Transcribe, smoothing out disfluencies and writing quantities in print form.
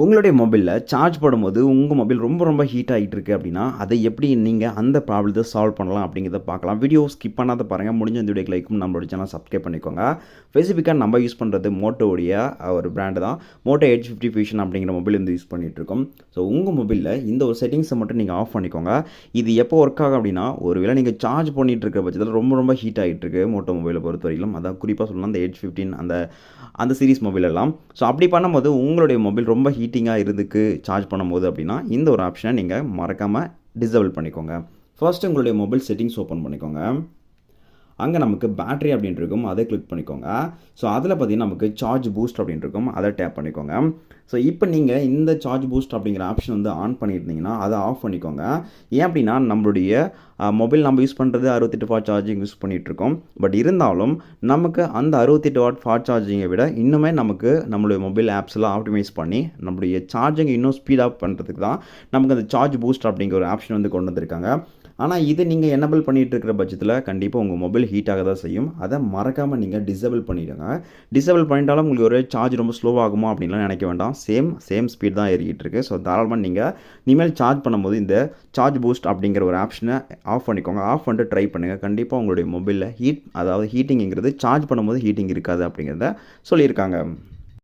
உங்களுடைய மொபைலில் சார்ஜ் போடும்போது உங்கள் மொபைல் ரொம்ப ஹீட் ஆகிட்டு இருக்குது அப்படின்னா அதை எப்படி நீங்கள் அந்த ப்ராப்ளத்தை சால்வ் பண்ணலாம் அப்படிங்கிறத பார்க்கலாம். வீடியோ ஸ்கிப் பண்ணாத பாருங்கள். முடிஞ்ச இந்த வீடியோக்கு லைக்கும் நம்மளோட சேனல் சப்ஸ்கிரைப் பண்ணிக்கோங்க. ஸ்பெசிஃபிக்காக நம்ம யூஸ் பண்ணுறது மோட்டோடைய ஒரு பிராண்டு தான். மோட்டோ 850 ஃபியூஷன் அப்படிங்கிற மொபைல் வந்து யூஸ் பண்ணிகிட்ருக்கோம். ஸோ உங்கள் மொபைலில் இந்த ஒரு செட்டிங்ஸை மட்டும் நீங்கள் ஆஃப் பண்ணிக்கோங்க. இது எப்போ ஒர்க் ஆகும் அப்படின்னா, ஒரு வேளை நீங்கள் சார்ஜ் பண்ணிகிட்டு இருக்க பட்சத்தில் ரொம்ப ஹீட் ஆகிட்டு இருக்குது மோட்டோ மொபைலை பொறுத்த வரைக்கும். அதான் குறிப்பாக சொல்லலாம் அந்த 815 அந்த சீரிஸ் மொபைல் எல்லாம். ஸோ அப்படி பண்ணும்போது உங்களுடைய மொபைல் ரொம்ப ஹீட்டிங்காக இருந்துக்கு சார்ஜ் பண்ணும்போது அப்படின்னா இந்த ஒரு ஆப்ஷனை நீங்கள் மறக்காமல் டிசேபிள் பண்ணிக்கோங்க. ஃபர்ஸ்ட் உங்களுடைய மொபைல் செட்டிங்ஸ் ஓப்பன் பண்ணிக்கோங்க. அங்கே நமக்கு பேட்டரி அப்படின்ட்டு இருக்கும், அதை கிளிக் பண்ணிக்கோங்க. ஸோ அதில் பார்த்தீங்கன்னா நமக்கு சார்ஜ் பூஸ்ட் அப்படின்ட்டு இருக்கும், அதை டேப் பண்ணிக்கோங்க. ஸோ இப்போ நீங்கள் இந்த சார்ஜ் பூஸ்ட் அப்படிங்கிற ஆப்ஷன் வந்து ஆன் பண்ணியிருந்தீங்கன்னா அதை ஆஃப் பண்ணிக்கோங்க. ஏன் அப்படின்னா நம்மளுடைய மொபைல் நம்ம யூஸ் பண்ணுறது 68 வாட் சார்ஜிங் யூஸ் பண்ணிகிட்ருக்கோம். பட் இருந்தாலும் நமக்கு அந்த 68 வாட் ஃபாஸ்ட் சார்ஜிங்கை விட இன்னுமே நமக்கு நம்மளுடைய மொபைல் ஆப்ஸ்லாம் ஆப்டிமைஸ் பண்ணி நம்மளுடைய சார்ஜிங் இன்னும் ஸ்பீட் அப் பண்ணுறதுக்கு தான் நமக்கு அந்த சார்ஜ் பூஸ்ட் அப்படிங்கிற ஒரு ஆப்ஷன் வந்து கொண்டு வந்திருக்காங்க. ஆனால் இது நீங்கள் எனபிள் பண்ணிகிட்டு இருக்கிற பட்சத்தில் கண்டிப்பாக உங்கள் மொபைல் ஹீட் ஆக தான் செய்யும். அதை மறக்காமல் நீங்கள் டிசேபிள் பண்ணிவிடுங்க. டிசேபிள் பண்ணிட்டாலும் உங்களுக்கு ஒரு சார்ஜ் ரொம்ப ஸ்லோவாகுமா அப்படின்லாம் நினைக்க வேண்டாம். சேம் ஸ்பீட் தான் ஏறிக்கிட்டு இருக்குது. ஸோ தாராளமாக நீங்கள் இனிமேல் சார்ஜ் பண்ணும்போது இந்த சார்ஜ் பூஸ்ட் அப்படிங்கிற ஒரு ஆப்ஷனை ஆஃப் பண்ணிக்கோங்க. ஆஃப் பண்ணிட்டு ட்ரை பண்ணுங்கள். கண்டிப்பாக உங்களுடைய மொபைலில் ஹீட்டிங்கிறது சார்ஜ் பண்ணும்போது ஹீட்டிங் இருக்காது அப்படிங்கிறத சொல்லியிருக்காங்க.